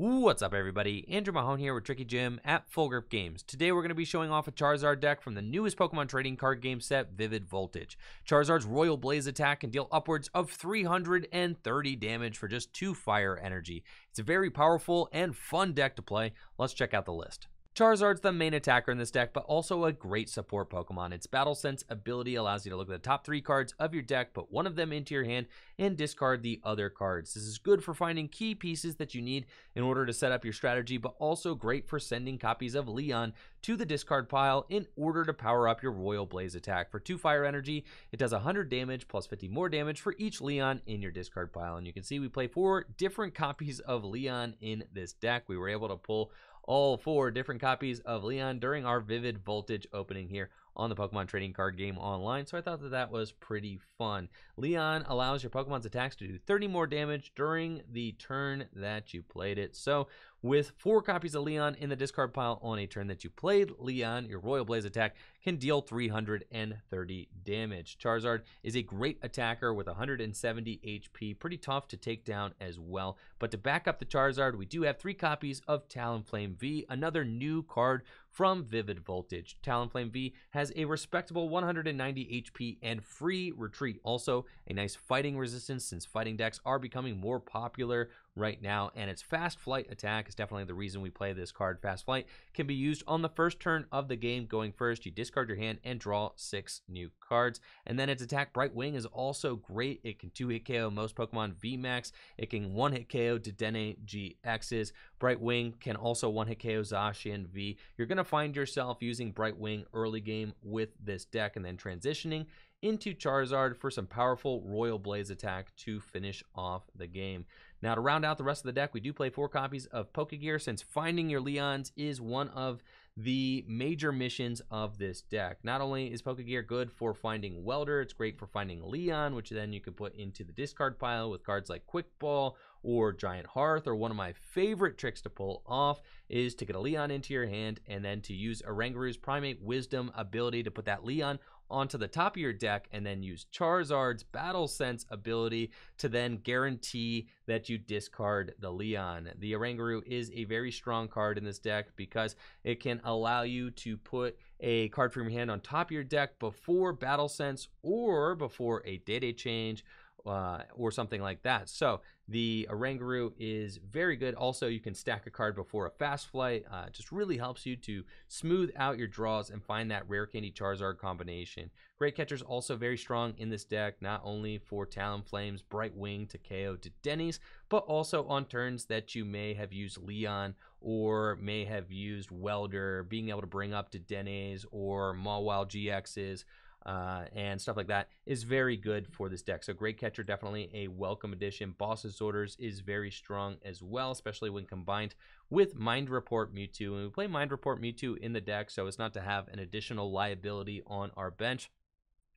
What's up, everybody? Andrew Mahone here with Tricky Jim at Full Grip Games. Today we're going to be showing off a Charizard deck from the newest Pokemon trading card game set, Vivid Voltage. Charizard's Royal Blaze attack can deal upwards of 330 damage for just 2 Fire Energy. It's a very powerful and fun deck to play. Let's check out the list. Charizard's the main attacker in this deck, but also a great support Pokemon. Its Battle Sense ability allows you to look at the top 3 cards of your deck, put one of them into your hand, and discard the other cards. This is good for finding key pieces that you need in order to set up your strategy, but also great for sending copies of Leon to the discard pile in order to power up your Royal Blaze attack. For 2 Fire Energy, it does 100 damage plus 50 more damage for each Leon in your discard pile. And you can see we play 4 different copies of Leon in this deck. We were able to pull all 4 different copies of Leon during our Vivid Voltage opening here on the Pokemon trading card game online, so I thought that was pretty fun. Leon allows your Pokemon's attacks to do 30 more damage during the turn that you played it. So with 4 copies of Leon in the discard pile on a turn that you played Leon, your Royal Blaze attack can deal 330 damage. Charizard is a great attacker with 170 HP, pretty tough to take down as well. But to back up the Charizard, we do have 3 copies of Talonflame V, another new card from Vivid Voltage. Talonflame V has a respectable 190 HP and free retreat. Also, a nice fighting resistance since fighting decks are becoming more popular right now, and its fast flight attack is definitely the reason we play this card. Fast flight can be used on the first turn of the game. Going first, you discard your hand and draw 6 new cards. And then its attack, Bright Wing, is also great. It can 2-hit KO most Pokemon VMAX. It can 1-hit KO Dedenne-GXs. Bright Wing can also 1-hit KO Zacian V. You're going to find yourself using Bright Wing early game with this deck and then transitioning into Charizard for some powerful Royal Blaze attack to finish off the game. Now, to round out the rest of the deck, we do play 4 copies of Pokégear, since finding your Leons is one of the major missions of this deck. Not only is Pokégear good for finding Welder, it's great for finding Leon, which then you can put into the discard pile with cards like Quick Ball or Giant Hearth. Or one of my favorite tricks to pull off is to get a Leon into your hand and then to use Oranguru's Primate Wisdom ability to put that Leon onto the top of your deck, and then use Charizard's Battle Sense ability to then guarantee that you discard the Leon. The Oranguru is a very strong card in this deck because it can allow you to put a card from your hand on top of your deck before Battle Sense or before a Data Change or something like that. So the Oranguru is very good. Also, you can stack a card before a fast flight. Just really helps you to smooth out your draws and find that Rare Candy Charizard combination. Great Catcher is also very strong in this deck, not only for Talonflame's Bright Wing to KO Dedenne's, but also on turns that you may have used Leon or may have used Welder, being able to bring up Dedenne's or Mawile GX's. And stuff like that is very good for this deck. So Great Catcher, definitely a welcome addition. Boss's Orders is very strong as well, especially when combined with Mind Report Mewtwo. And we play Mind Report Mewtwo in the deck, so it's not to have an additional liability on our bench.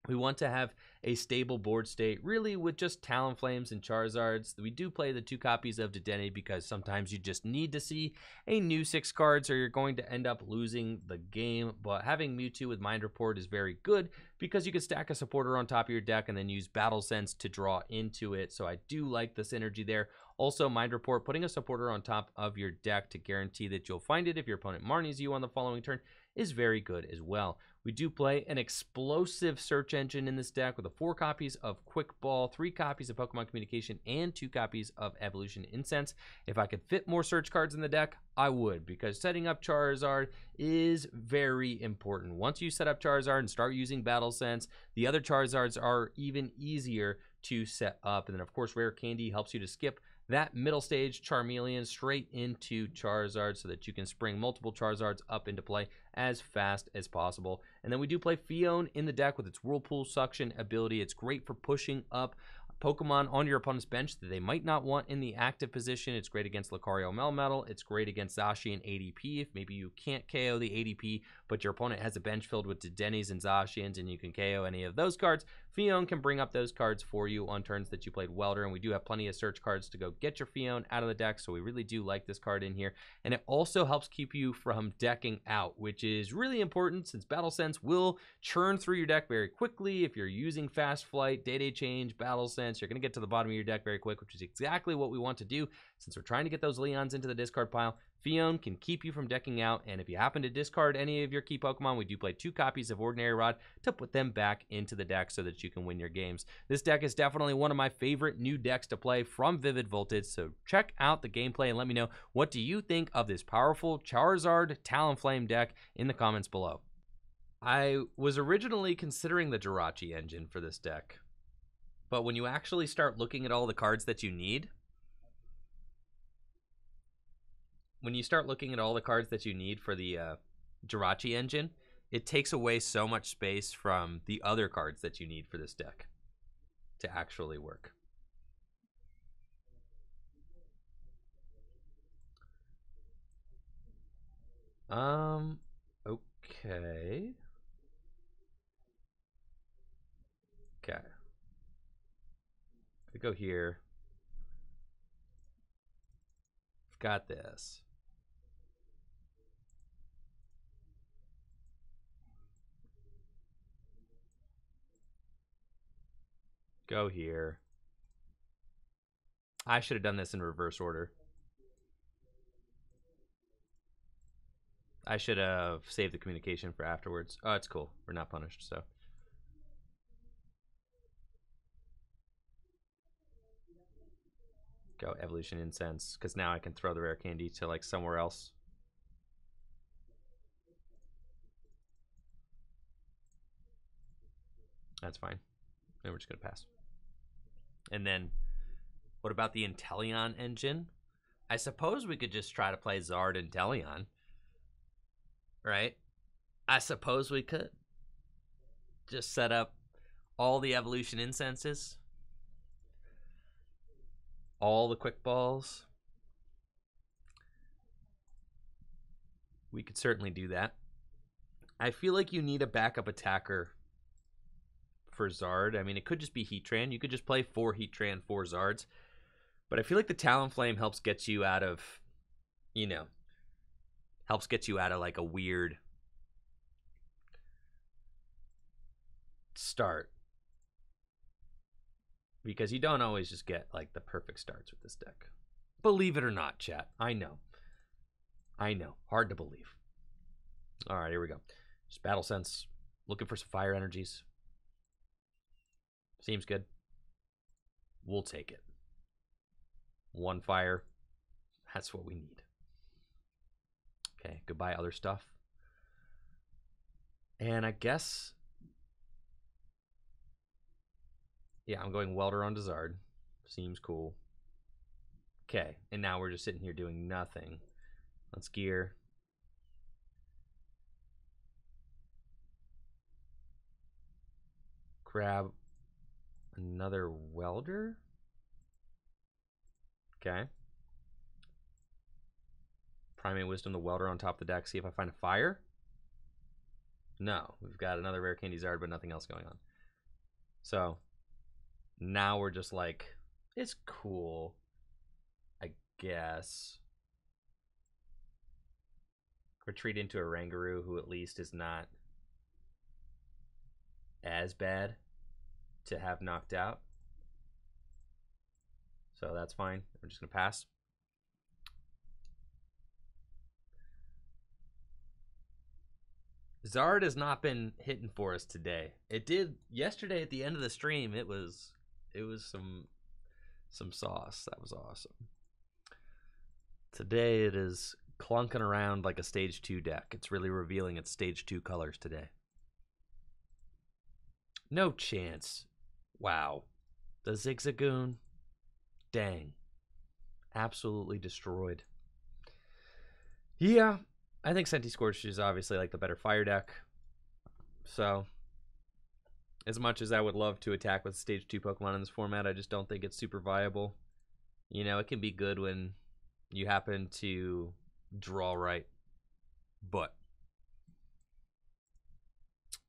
We want to have a stable board state, really, with just Talonflames and Charizards. We do play the 2 copies of Dedenne because sometimes you just need to see a new 6 cards or you're going to end up losing the game. But having Mewtwo with Mind Report is very good because you can stack a supporter on top of your deck and then use Battle Sense to draw into it. So I do like the synergy there. Also, Mind Report, putting a supporter on top of your deck to guarantee that you'll find it if your opponent Marnies you on the following turn is very good as well. We do play an explosive search engine in this deck with 4 copies of Quick Ball, 3 copies of Pokemon Communication, and 2 copies of Evolution Incense. If I could fit more search cards in the deck, I would, because setting up Charizard is very important. Once you set up Charizard and start using Battle Sense, the other Charizards are even easier to set up. And then, of course, Rare Candy helps you to skip that middle stage Charmeleon straight into Charizard so that you can spring multiple Charizards up into play as fast as possible. And then we do play Phione in the deck with its Whirlpool Suction ability. It's great for pushing up Pokemon on your opponent's bench that they might not want in the active position. It's great against Lucario Melmetal. It's great against Zacian ADP if maybe you can't KO the ADP, but your opponent has a bench filled with Dedenne's and Zacians and you can KO any of those cards. Phione can bring up those cards for you on turns that you played Welder, and we do have plenty of search cards to go get your Phione out of the deck, so we really do like this card in here. And it also helps keep you from decking out, which is really important since Battle Sense will churn through your deck very quickly. If you're using Fast Flight, Data Change, Battle Sense, you're going to get to the bottom of your deck very quick, which is exactly what we want to do Since we're trying to get those Leons into the discard pile, Phione can keep you from decking out, and if you happen to discard any of your key Pokemon, we do play 2 copies of Ordinary Rod to put them back into the deck so that you can win your games. This deck is definitely one of my favorite new decks to play from Vivid Voltage, so check out the gameplay and let me know what do you think of this powerful Charizard Talonflame deck in the comments below. I was originally considering the Jirachi engine for this deck, but when you actually start looking at all the cards that you need, for the Jirachi engine, it takes away so much space from the other cards that you need for this deck to actually work. Okay. I go here. I've got this. Go here. I should have done this in reverse order. I should have saved the communication for afterwards. Oh, it's cool. We're not punished, so. Go Evolution Incense, because now I can throw the Rare Candy to like somewhere else. That's fine. Then we're just going to pass. And then, what about the Inteleon engine? I suppose we could just try to play Zard and Inteleon. Right? I suppose we could. Just set up all the Evolution Incenses. All the Quick Balls. We could certainly do that. I feel like you need a backup attacker for Zard. I mean, it could just be Heatran. You could just play 4 Heatran, 4 Zards. But I feel like the Talonflame helps get you out of, you know, helps get you out of like a weird start. Because you don't always just get like the perfect starts with this deck. Believe it or not, chat. I know. Hard to believe. All right, here we go. Just Battle Sense. Looking for some fire energies. Seems good. We'll take it. 1 fire. That's what we need. Okay, goodbye other stuff. And I guess, yeah, I'm going Welder on Zard. Seems cool. Okay, and now we're just sitting here doing nothing. Let's gear. Grab another Welder. Okay. Primate Wisdom, the Welder on top of the deck. See if I find a fire. No, we've got another Rare Candy Zard, but nothing else going on. So now we're just like, it's cool, I guess. Retreat into Oranguru, who at least is not as bad to have knocked out. So that's fine. We're just going to pass. Zard has not been hitting for us today. It did yesterday at the end of the stream. It was some sauce. That was awesome. Today it is clunking around like a stage 2 deck. It's really revealing its stage 2 colors today. No chance. Wow. The Zigzagoon. Dang. Absolutely destroyed. Yeah. I think Centiskorch is obviously like the better fire deck. So, as much as I would love to attack with stage 2 Pokemon in this format, I just don't think it's super viable. You know, it can be good when you happen to draw right, but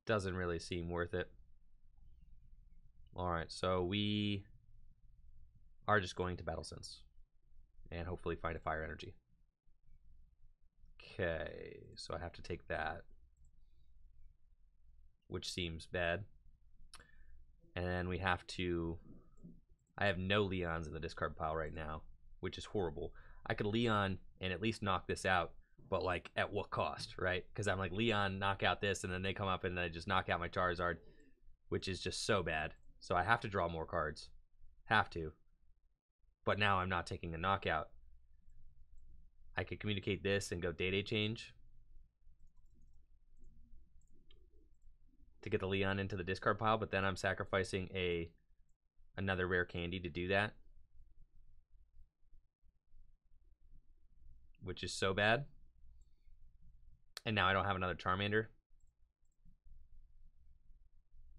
doesn't really seem worth it. Alright, so we are just going to Battle Sense and hopefully find a Fire Energy. Okay, so I have to take that, which seems bad. And then we have to, I have no Leons in the discard pile right now, which is horrible. I could Leon and at least knock this out, but like at what cost, right? Because I'm like Leon, knock out this, and then they come up and I just knock out my Charizard, which is just so bad. So I have to draw more cards. Have to. But now I'm not taking a knockout. I could communicate this and go Dedenne change to get the Leon into the discard pile, but then I'm sacrificing another rare candy to do that, which is so bad. And now I don't have another Charmander,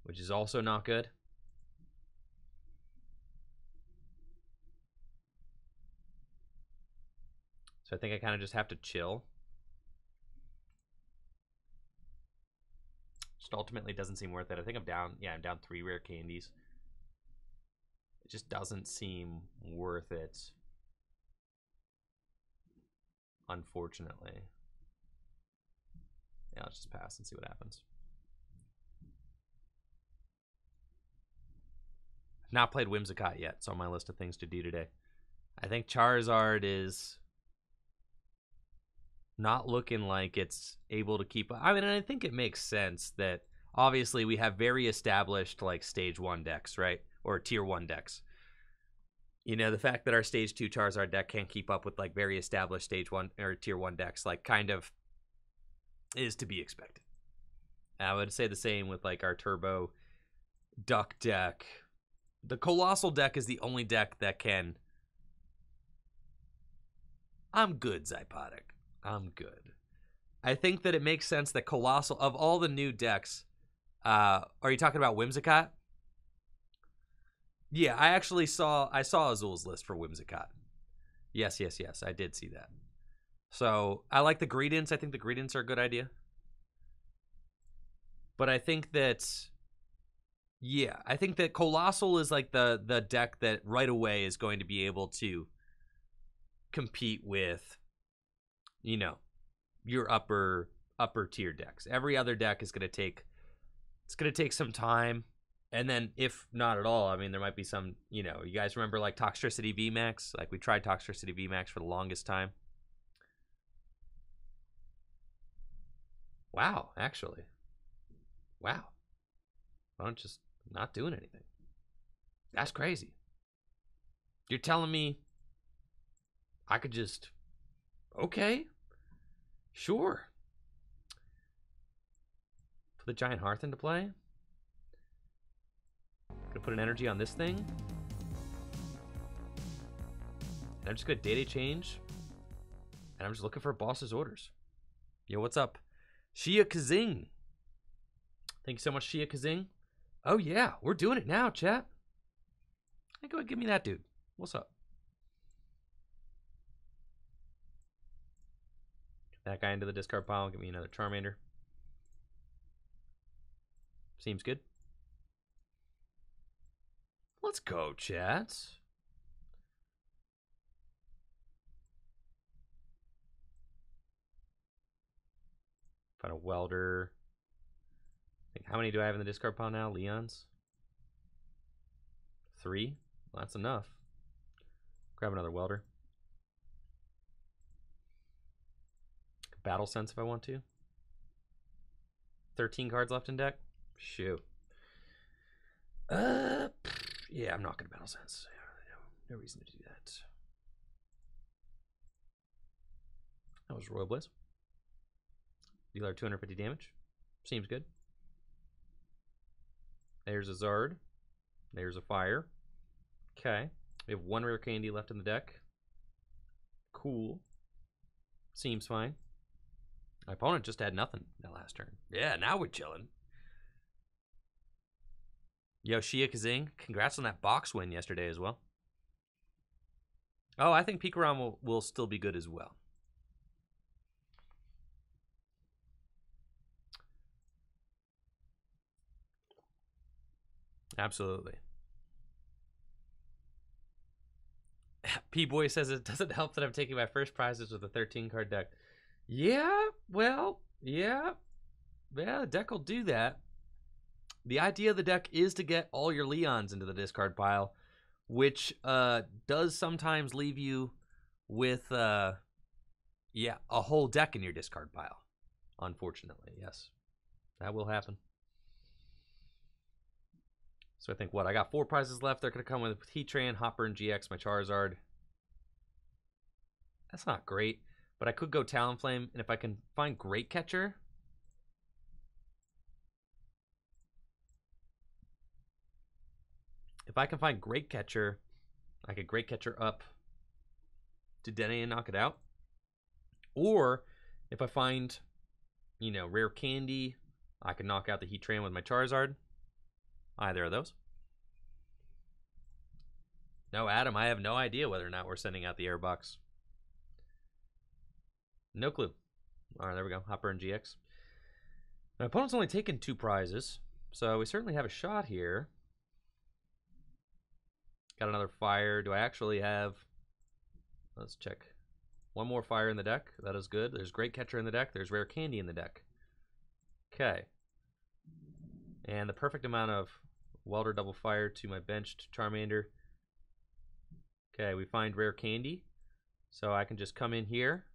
which is also not good. So I think I kind of just have to chill. Just ultimately doesn't seem worth it. I think I'm down, yeah, I'm down 3 rare candies. It just doesn't seem worth it, unfortunately. Yeah, I'll just pass and see what happens. I've not played Whimsicott yet. It's on my list of things to do today. I think Charizard is not looking like it's able to keep up. I mean, I think it makes sense that obviously we have very established like stage 1 decks, right? Or tier 1 decks. You know, the fact that our stage 2 Charizard deck can't keep up with like very established stage 1 or tier 1 decks, like kind of is to be expected. I would say the same with like our Turbo Duck deck. The Colossal deck is the only deck that can. I'm good, Zypotic. I'm good. I think that it makes sense that Colossal, of all the new decks, are you talking about Whimsicott? Yeah, I saw Azul's list for Whimsicott. Yes, I did see that. So I like the Greedents. I think the Greedents are a good idea. But I think that, yeah, I think that Colossal is like the deck that right away is going to be able to compete with, you know, your upper tier decks. Every other deck is going to take some time, and then if not at all, I mean, there might be some, you know, you guys remember like Toxtricity VMAX? Like we tried Toxtricity VMAX for the longest time. Wow, actually. Wow. I'm just not doing anything. That's crazy. You're telling me I could just, okay, sure. Put the Giant Hearth into play. Gonna put an energy on this thing. And I'm just gonna Dedenne change. And I'm just looking for boss's orders. Yo, what's up? Shia Kazing. Thank you so much, Shia Kazing. Oh yeah, we're doing it now, chat. Hey, go ahead, give me that dude. What's up? That guy into the discard pile. Give me another Charmander. Seems good. Let's go, chat. Find a Welder. How many do I have in the discard pile now? Leons? 3? Well, that's enough. Grab another Welder. Battle Sense if I want to. 13 cards left in deck. Shoot. Yeah, I'm not gonna Battle Sense. No reason to do that. That was Royal Blaze. Dealer 250 damage. Seems good. There's a Zard. There's a Fire. Okay. We have 1 rare candy left in the deck. Cool. Seems fine. My opponent just had nothing that last turn. Yeah, now we're chilling. Yo, Shia Kazing, congrats on that box win yesterday as well. Oh, I think Pikarom will still be good as well. Absolutely. P-Boy says it doesn't help that I'm taking my first prizes with a 13-card deck. Yeah, well, yeah, the deck will do that. The idea of the deck is to get all your Leons into the discard pile which does sometimes leave you with yeah, a whole deck in your discard pile. Unfortunately, yes, that will happen. So I think what I got 4 prizes left. They're gonna come with Heatran, Hopper, and GX. My Charizard. That's not great, but I could go Talonflame, and if I can find Great Catcher. If I can find Great Catcher, I could Great Catcher up to Dedenne and knock it out. Or if I find, you know, Rare Candy, I can knock out the Heatran with my Charizard. Either of those. No, Adam, I have no idea whether or not we're sending out the airbox. No clue. All right, there we go. Hopper and GX. My opponent's only taken 2 prizes, so we certainly have a shot here. Got another fire. Do I actually have... Let's check. 1 more fire in the deck. That is good. There's Great Catcher in the deck. There's Rare Candy in the deck. Okay. And the perfect amount of Welder double fire to my benched Charmander. Okay, we find Rare Candy. So I can just come in here.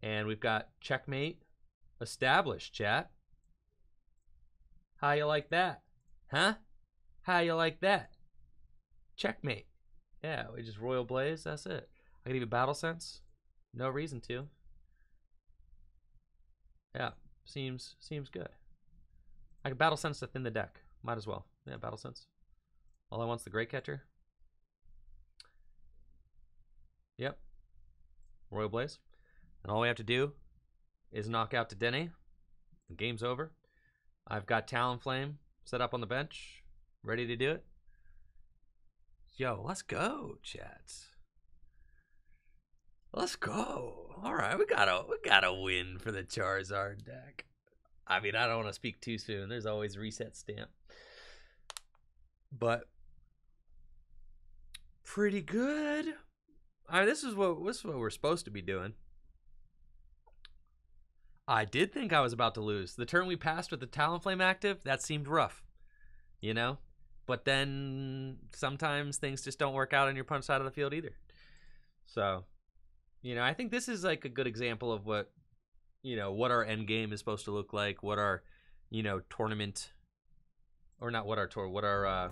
And we've got checkmate established, chat. How you like that? Huh? How you like that? Checkmate. Yeah, we just Royal Blaze. That's it. I can even Battle Sense. No reason to. Yeah, seems good. I can Battle Sense to thin the deck. Might as well. Yeah, Battle Sense. All I want's the Great Catcher. Yep. Royal Blaze. And all we have to do is knock out Dedenne. The game's over. I've got Talonflame set up on the bench, ready to do it. Yo, let's go, chats. Let's go. All right, we gotta win for the Charizard deck. I mean, I don't want to speak too soon. There's always reset stamp, but pretty good. All right, this is what we're supposed to be doing. I did think I was about to lose. The turn we passed with the Talonflame active, that seemed rough, you know? But then sometimes things just don't work out on your punch side of the field either. So, you know, I think this is like a good example of what, you know, what our end game is supposed to look like, what our, you know, tournament, or not what our tour, what our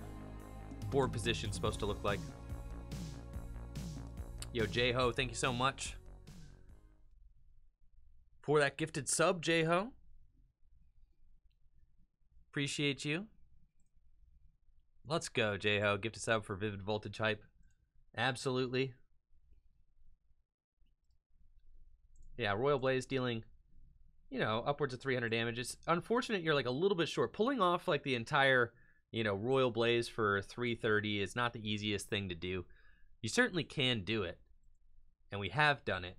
board position is supposed to look like. Yo, J-Ho, thank you so much for that gifted sub, J-Ho. Appreciate you. Let's go, J-Ho. Gifted sub for Vivid Voltage Hype. Absolutely. Yeah, Royal Blaze dealing, you know, upwards of 300 damage. It's unfortunate you're like a little bit short. Pulling off like the entire, you know, Royal Blaze for 330 is not the easiest thing to do. You certainly can do it, and we have done it.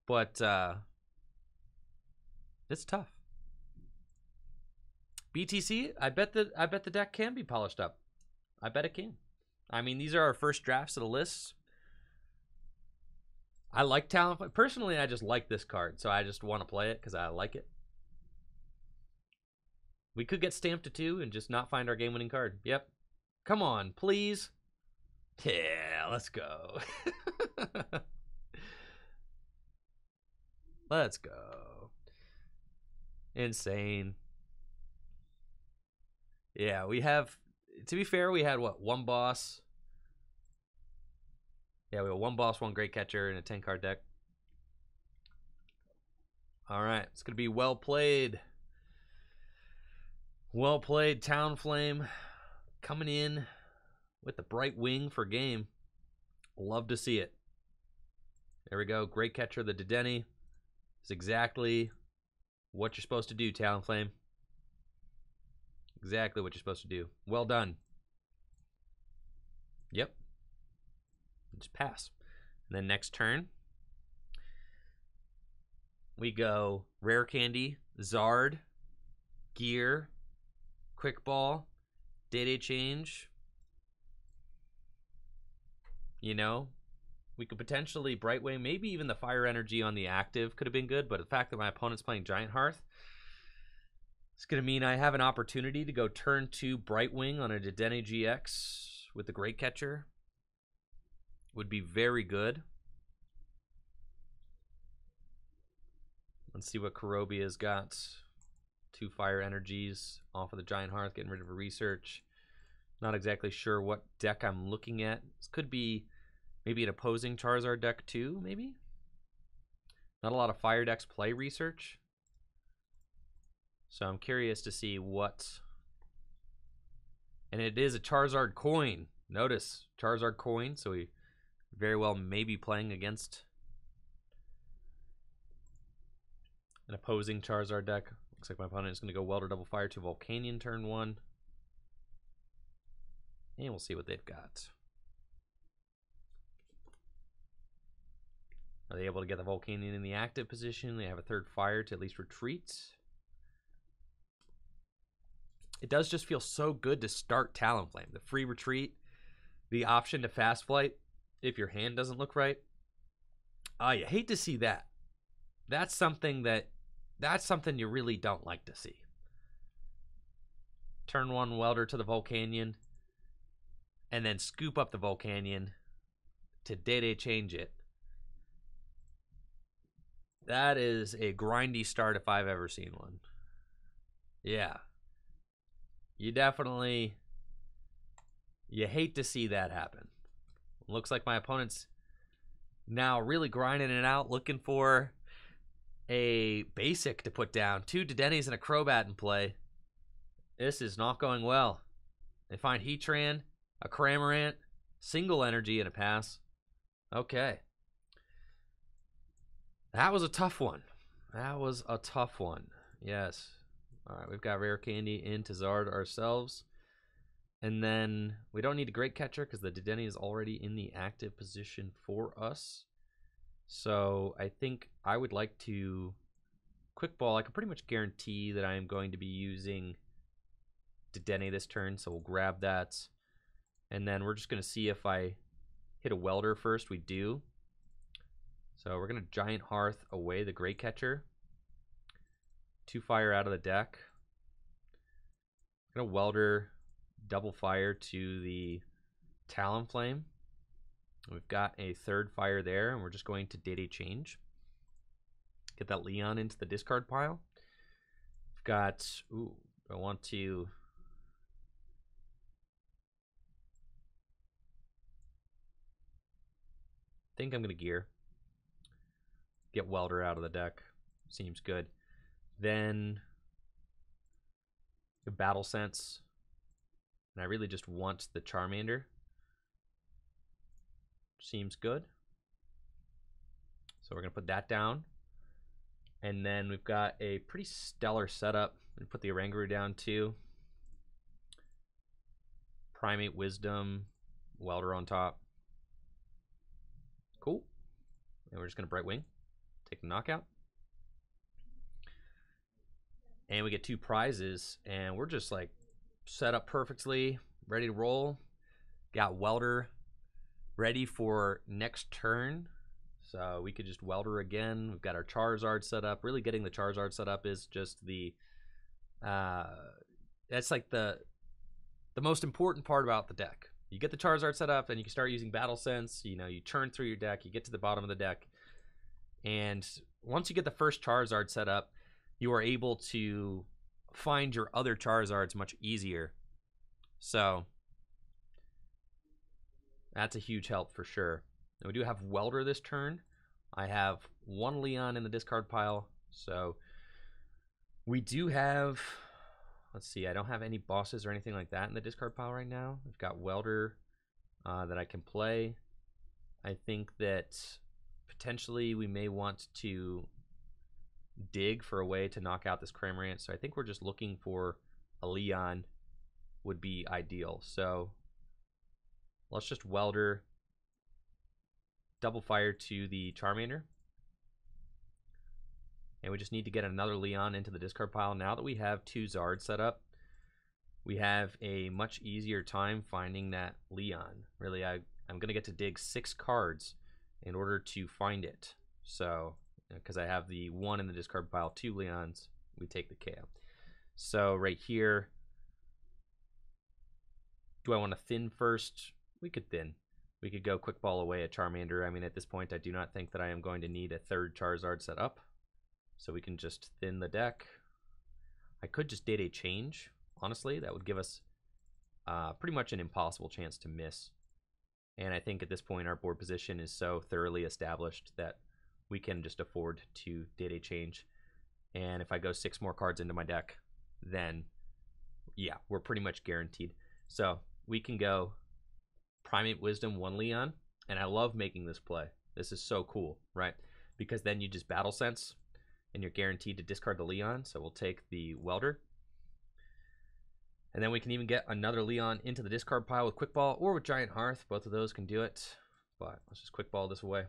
But it's tough. BTC, I bet the deck can be polished up. I bet it can. I mean, these are our first drafts of the lists. I like Talonflame. Personally, I just like this card, so I just want to play it because I like it. We could get stamped to 2 and just not find our game-winning card. Yep. Come on, please. Yeah, let's go. Let's go. Insane. Yeah, we have, to be fair, we had what, 1 boss? Yeah, we have 1 boss, 1 Great Catcher, and a 10-card deck. All right, it's going to be well played. Well played, Talonflame. Coming in with the bright wing for game. Love to see it. There we go. Great Catcher, the Dedenne. Is exactly what you're supposed to do, Talonflame. Exactly what you're supposed to do. Well done. Yep. Just pass. And then next turn, we go Rare Candy, Zard, Gear, Quick Ball, Day Change. You know, we could potentially Brightwing, maybe even the Fire Energy on the active could have been good, but the fact that my opponent's playing Giant Hearth, It's going to mean I have an opportunity to go turn 2 Brightwing on a Dedenne-GX with the Great Catcher. Would be very good. Let's see what Karobia's got. 2 Fire Energies off of the Giant Hearth, getting rid of a research. Not exactly sure what deck I'm looking at. This could be maybe an opposing Charizard deck too, maybe? Not a lot of fire decks play research. So I'm curious to see what... And it is a Charizard coin. Notice, Charizard coin, so we very well may be playing against an opposing Charizard deck. Looks like my opponent is going to go Welder Double Fire to Volcanion turn 1. And we'll see what they've got. Are they able to get the Volcanion in the active position? They have a 3rd fire to at least retreat. It does just feel so good to start Talonflame. The free retreat, the option to fast flight if your hand doesn't look right. You hate to see that. That's something you really don't like to see. Turn 1 Welder to the Volcanion, and then scoop up the Volcanion to Dedenne change it. That is a grindy start if I've ever seen one. Yeah. You hate to see that happen. Looks like my opponent's now really grinding it out, looking for a basic to put down. 2 Dedennes and a Crobat in play. This is not going well. They find Heatran, a Cramorant, single energy, and a pass. Okay. That was a tough one. That was a tough one. Yes. All right, we've got Rare Candy into Zard ourselves. And then we don't need a Great Catcher because the Dedenne is already in the active position for us. So I think I would like to Quick Ball. I can pretty much guarantee that I am going to be using Dedenne this turn, so we'll grab that. And then we're just going to see if I hit a Welder first. We do. So we're going to Giant Hearth away the Great Catcher. 2 fire out of the deck. I'm going to Welder double fire to the Talonflame. We've got a 3rd fire there, and we're just going to Dedenne change. Get that Leon into the discard pile. We've got, I want to think I'm going to gear. Get Welder out of the deck. Seems good. Then the Battle Sense. And I really just want the Charmander. Seems good. So we're going to put that down. And then we've got a pretty stellar setup. We put the Oranguru down too. Primate Wisdom. Welder on top. Cool. And we're just going to Brightwing. Take the knockout. And we get 2 prizes. And we're just like set up perfectly. Ready to roll. Got Welder ready for next turn. So we could just Welder again. We've got our Charizard set up. Really getting the Charizard set up is just the that's like the most important part about the deck. You get the Charizard set up and you can start using Battle Sense. You know, you churn through your deck, you get to the bottom of the deck. And once you get the first Charizard set up, you are able to find your other Charizards much easier. So that's a huge help for sure. Now we do have Welder this turn. I have 1 Leon in the discard pile. So we do have, let's see, I don't have any bosses or anything like that in the discard pile right now. I've got Welder that I can play. I think that potentially we may want to dig for a way to knock out this Cramorant. So I think we're just looking for a Leon would be ideal. So let's just Welder, double fire to the Charmander. And we just need to get another Leon into the discard pile. Now that we have 2 Zards set up, we have a much easier time finding that Leon. Really, I'm going to get to dig 6 cards in order to find it. So, because I have the 1 in the discard pile, 2 Leons, we take the KO. So right here, do I want to thin first? We could thin. We could go quick ball away at Charmander. I mean, at this point, I do not think that I am going to need a third Charizard set up. So we can just thin the deck. I could just Dedenne change. Honestly, that would give us pretty much an impossible chance to miss. And I think at this point, our board position is so thoroughly established that we can just afford to Dedenne change. And if I go 6 more cards into my deck, then yeah, we're pretty much guaranteed. So we can go Primate Wisdom 1 Leon, and I love making this play. This is so cool, right? Because then you just Battle Sense, and you're guaranteed to discard the Leon. So we'll take the Welder. And then we can even get another Leon into the discard pile with Quick Ball or with Giant Hearth. Both of those can do it. But let's just Quick Ball this away.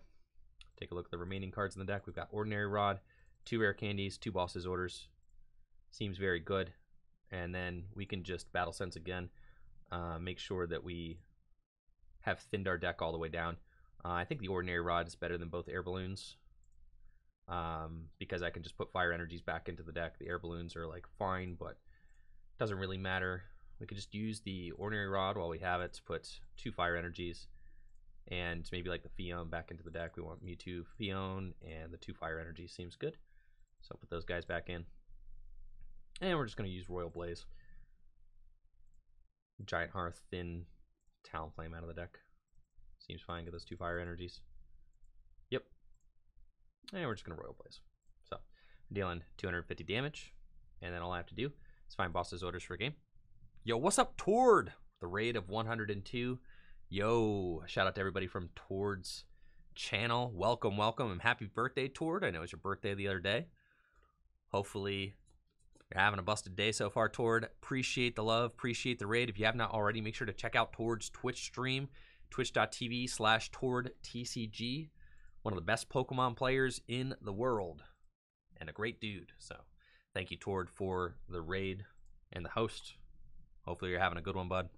Take a look at the remaining cards in the deck. We've got Ordinary Rod, 2 Rare Candies, 2 Boss's Orders. Seems very good. And then we can just Battle Sense again. Make sure that we have thinned our deck all the way down. I think the Ordinary Rod is better than both Air Balloons. Because I can just put Fire Energies back into the deck. The Air Balloons are like fine, but doesn't really matter. We could just use the Ordinary Rod while we have it to put 2 Fire Energies and maybe like the Phione back into the deck. We want Mewtwo, Phione, and the 2 Fire Energies seems good. So I'll put those guys back in. And we're just going to use Royal Blaze. Giant Hearth, thin Talonflame out of the deck. Seems fine. Get those 2 Fire Energies. Yep. And we're just going to Royal Blaze. So dealing 250 damage. And then all I have to do is find Boss's Orders for a game. Yo, what's up, Tord? The raid of 102. Yo, shout out to everybody from Tord's channel. Welcome, welcome, and happy birthday, Tord. I know it was your birthday the other day. Hopefully you're having a busted day so far, Tord. Appreciate the love, appreciate the raid. If you have not already, make sure to check out Tord's Twitch stream, twitch.tv/TordTCG. One of the best Pokemon players in the world, and a great dude. So thank you, Tord, for the raid and the host. Hopefully you're having a good one, bud.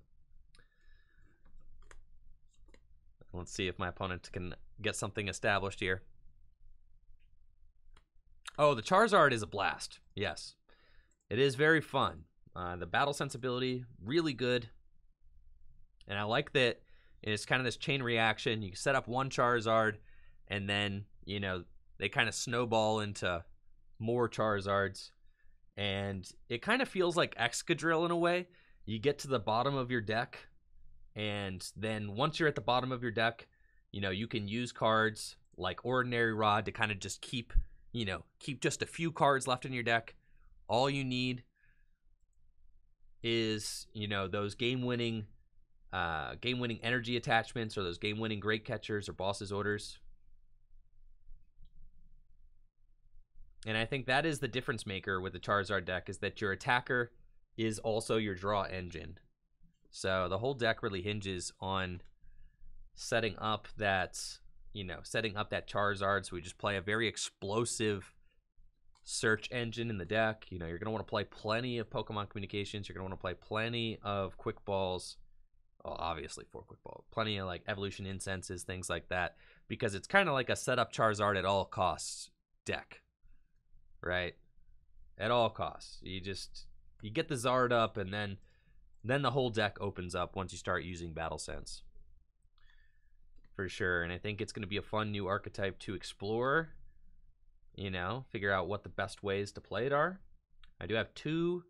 Let's see if my opponent can get something established here. Oh, the Charizard is a blast. Yes. It is very fun. The battle sensibility, really good. And I like that it's kind of this chain reaction. You set up one Charizard, and then, you know, they kind of snowball into more Charizards. And it kind of feels like Excadrill in a way. You get to the bottom of your deck, and then once you're at the bottom of your deck, you know, you can use cards like Ordinary Rod to kind of just keep just a few cards left in your deck. All you need is, you know, those game-winning energy attachments, or those game-winning Great Catchers or Boss's Orders. And I think that is the difference maker with the Charizard deck, is that your attacker is also your draw engine. So the whole deck really hinges on setting up that, Charizard. So we just play a very explosive search engine in the deck. You know, you're going to want to play plenty of Pokemon Communications. You're going to want to play plenty of Quick Balls. Well, obviously 4 Quick Balls. Plenty of like Evolution Incenses, things like that. Because it's kind of like a set up Charizard at all costs deck. Right? At all costs. You get the Zard up, and then the whole deck opens up once you start using Battle Sense. For sure. And I think it's going to be a fun new archetype to explore. You know, figure out what the best ways to play it are. I do have 2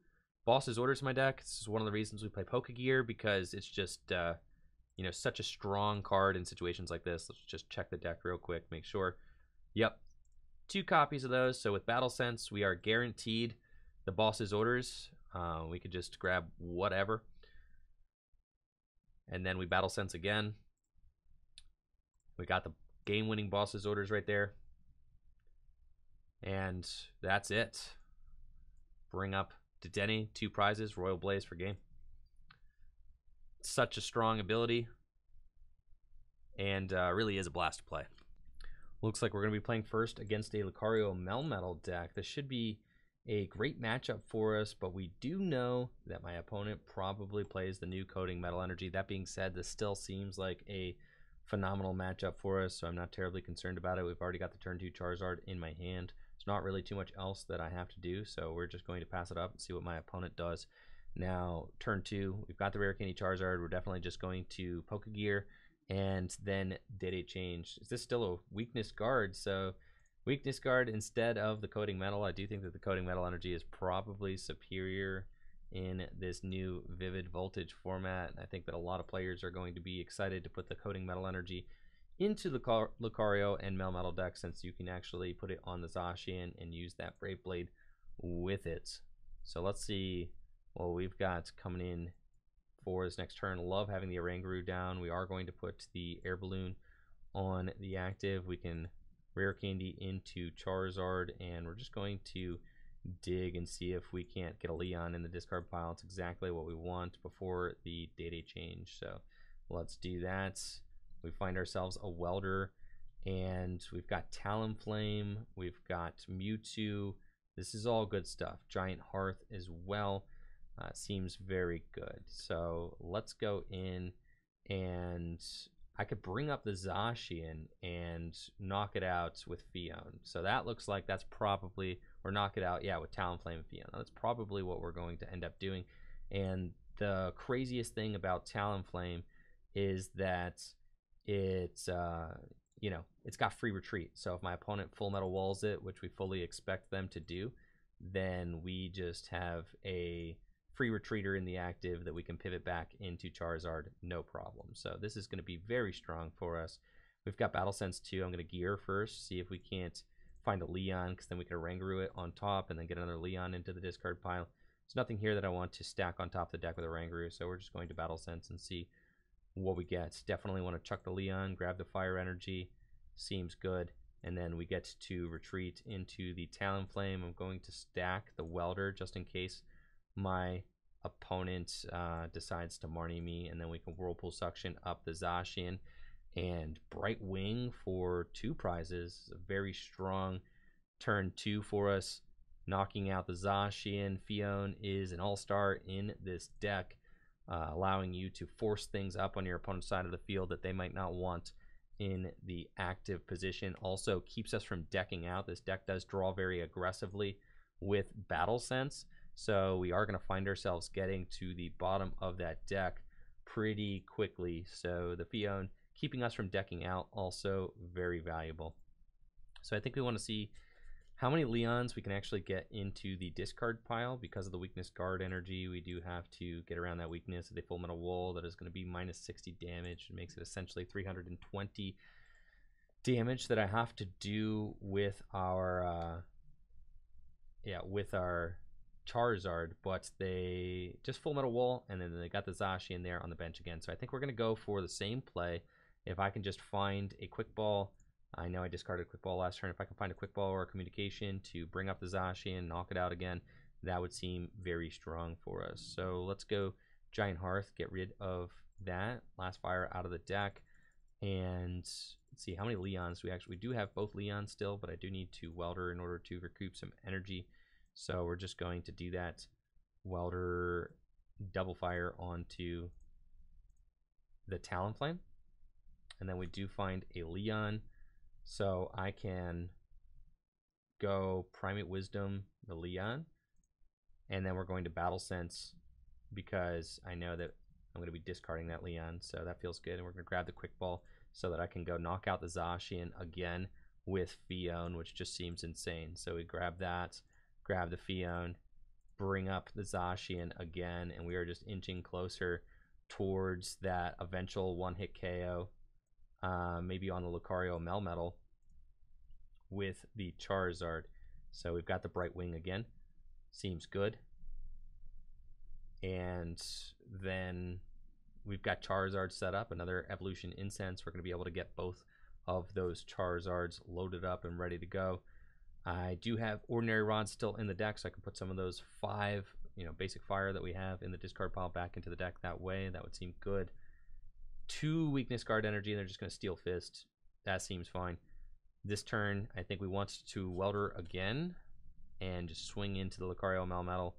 Boss's Orders in my deck. This is one of the reasons we play Pokégear, because it's just, such a strong card in situations like this. Let's just check the deck real quick, make sure. Yep, 2 copies of those. So with Battle Sense, we are guaranteed the Boss's Orders. We could just grab whatever. And then we Battle Sense again. We got the game-winning Boss's Orders right there. And that's it. Bring up Dedenne, 2 prizes, Royal Blaze for game. Such a strong ability. And really is a blast to play. Looks like we're going to be playing first against a Lucario Melmetal deck. This should be a great matchup for us, but we do know that my opponent probably plays the new Coding Metal Energy. That being said, this still seems like a phenomenal matchup for us, so I'm not terribly concerned about it. We've already got the turn 2 Charizard in my hand. Let's not really too much else that I have to do, so we're just going to pass it up and see what my opponent does. Now, turn 2, we've got the Rare Candy Charizard. We're definitely just going to Pokégear and then Dedenne change. Is this still a weakness guard? So weakness guard instead of the coating metal. I do think that the coating metal energy is probably superior in this new Vivid Voltage format. I think that a lot of players are going to be excited to put the coating metal energy into the Lucario and Melmetal deck, since you can actually put it on the Zacian and use that Brave Blade with it. So let's see what we've got coming in for this next turn. Love having the Oranguru down. We are going to put the Air Balloon on the active. We can Rare Candy into Charizard, and we're just going to dig and see if we can't get a Leon in the discard pile. It's exactly what we want before the Dedenne change. So let's do that. We find ourselves a Welder, and we've got Talonflame, we've got Mewtwo. This is all good stuff. Giant Hearth as well. Seems very good. So let's go in, and I could bring up the Zacian and knock it out with Phione. So that looks like that's probably, or knock it out, yeah, with Talonflame and Phione. That's probably what we're going to end up doing. And the craziest thing about Talonflame is that it's you know, it's got free retreat. So if my opponent full metal walls it, which we fully expect them to do, then we just have a free retreater in the active that we can pivot back into Charizard, no problem. So this is going to be very strong for us. We've got Battle Sense too. I'm going to gear first, see if we can't find a Leon, because then we can Oranguru it on top and then get another Leon into the discard pile. There's nothing here that I want to stack on top of the deck with Oranguru, so we're just going to Battle Sense and see what we get. Definitely want to chuck the Leon, grab the Fire Energy, seems good, and then we get to retreat into the Talonflame. I'm going to stack the Welder just in case my opponent decides to Marnie me, and then we can Whirlpool Suction up the Zacian and Bright Wing for 2 prizes. A very strong turn 2 for us, knocking out the Zacian. Phione is an all-star in this deck, allowing you to force things up on your opponent's side of the field that they might not want in the active position. Also keeps us from decking out. This deck does draw very aggressively with Battle Sense, so we are going to find ourselves getting to the bottom of that deck pretty quickly. So the Phione keeping us from decking out, also very valuable. So I think we want to see how many Leons we can actually get into the discard pile. Because of the weakness guard energy, we do have to get around that weakness of the full metal wall. That is going to be minus 60 damage. It makes it essentially 320 damage that I have to do with our Charizard, but they just full metal wall, and then they got the Zacian there on the bench again. So I think we're going to go for the same play. If I can just find a quick ball, I know I discarded a quick ball last turn. If I can find a quick ball or a communication to bring up the Zacian, knock it out again, that would seem very strong for us. So let's go Giant Hearth, get rid of that last fire out of the deck, and let's see how many Leons we do have. Both Leons still, but I do need to Welder in order to recoup some energy. So we're just going to do that. Welder double fire onto the Talonflame, and then we do find a Leon. So I can go Primate Wisdom the Leon, and then we're going to Battle Sense because I know that I'm going to be discarding that Leon, so that feels good. And we're going to grab the Quick Ball so that I can go knock out the Zacian again with Phione, which just seems insane. So we grab that, grab the Phione, bring up the Zacian again, and we are just inching closer towards that eventual one-hit KO. Maybe on the Lucario Melmetal with the Charizard. So we've got the Bright Wing again. Seems good. And then we've got Charizard set up, another Evolution Incense. We're going to be able to get both of those Charizards loaded up and ready to go. I do have Ordinary Rod still in the deck, so I can put some of those 5, basic fire that we have in the discard pile back into the deck that way. That would seem good. 2 weakness guard energy, and they're just going to Steel Fist. That seems fine. This turn, I think we want to Welder again and just swing into the Lucario Melmetal.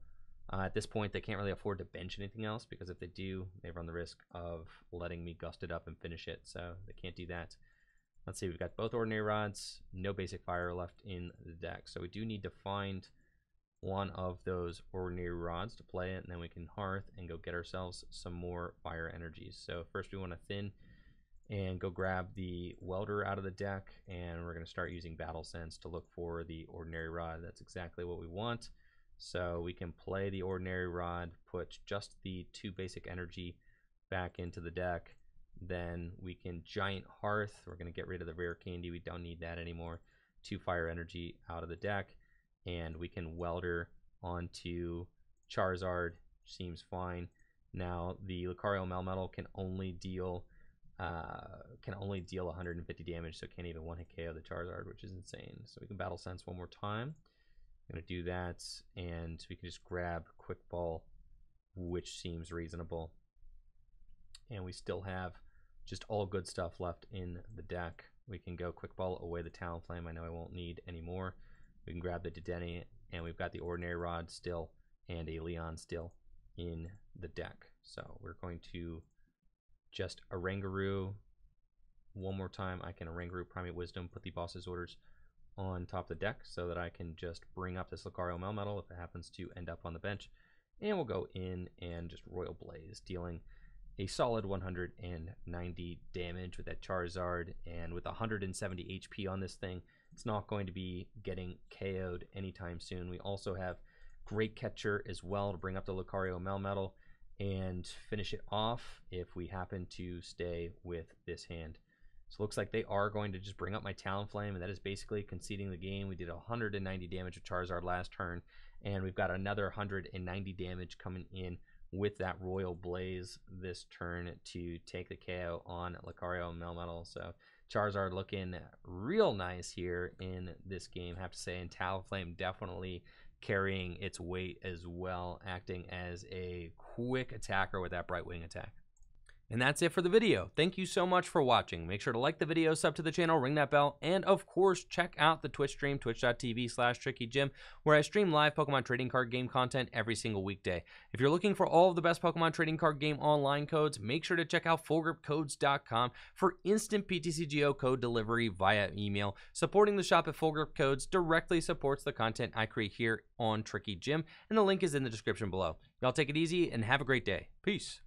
At this point, they can't really afford to bench anything else, because if they do, they run the risk of letting me gust it up and finish it, so they can't do that. Let's see, we've got both Ordinary Rods, no basic fire left in the deck. So we do need to find one of those Ordinary Rods to play it, and then we can Hearth and go get ourselves some more fire energies. So first we want to thin and go grab the Welder out of the deck, and we're going to start using Battle Sense to look for the Ordinary Rod. That's exactly what we want. So we can play the Ordinary Rod, put just the 2 basic energy back into the deck. Then we can Giant Hearth. We're going to get rid of the Rare Candy. We don't need that anymore. 2 fire energy out of the deck. And we can Welder onto Charizard. Seems fine. Now the Lucario Melmetal can only deal 150 damage, so can't even one-hit KO the Charizard, which is insane. So we can Battle Sense one more time. I'm going to do that, and we can just grab Quick Ball, which seems reasonable. And we still have just all good stuff left in the deck. We can go Quick Ball away the Talonflame. I know I won't need anymore. We can grab the Dedenne, and we've got the Ordinary Rod still and a Leon still in the deck. So we're going to just Oranguru one more time. I can Oranguru Primate Wisdom, put the Boss's Orders on top of the deck so that I can just bring up this Lucario Melmetal if it happens to end up on the bench. And we'll go in and just Royal Blaze, dealing a solid 190 damage with that Charizard, and with 170 HP on this thing, it's not going to be getting KO'd anytime soon. We also have Great Catcher as well to bring up the Lucario Melmetal and finish it off if we happen to stay with this hand. So it looks like they are going to just bring up my Talonflame, and that is basically conceding the game. We did 190 damage with Charizard last turn, and we've got another 190 damage coming in with that Royal Blaze this turn to take the KO on Lucario Melmetal. So Charizard looking real nice here in this game, I have to say, and Talonflame definitely carrying its weight as well, acting as a quick attacker with that Bright Wing attack. And that's it for the video. Thank you so much for watching. Make sure to like the video, sub to the channel, ring that bell, and of course, check out the Twitch stream, twitch.tv/TrickyJim, where I stream live Pokemon trading card game content every single weekday. If you're looking for all of the best Pokemon trading card game online codes, make sure to check out FullGripCodes.com for instant PTCGO code delivery via email. Supporting the shop at Full Grip Codes directly supports the content I create here on Tricky Jim, and the link is in the description below. Y'all take it easy and have a great day. Peace.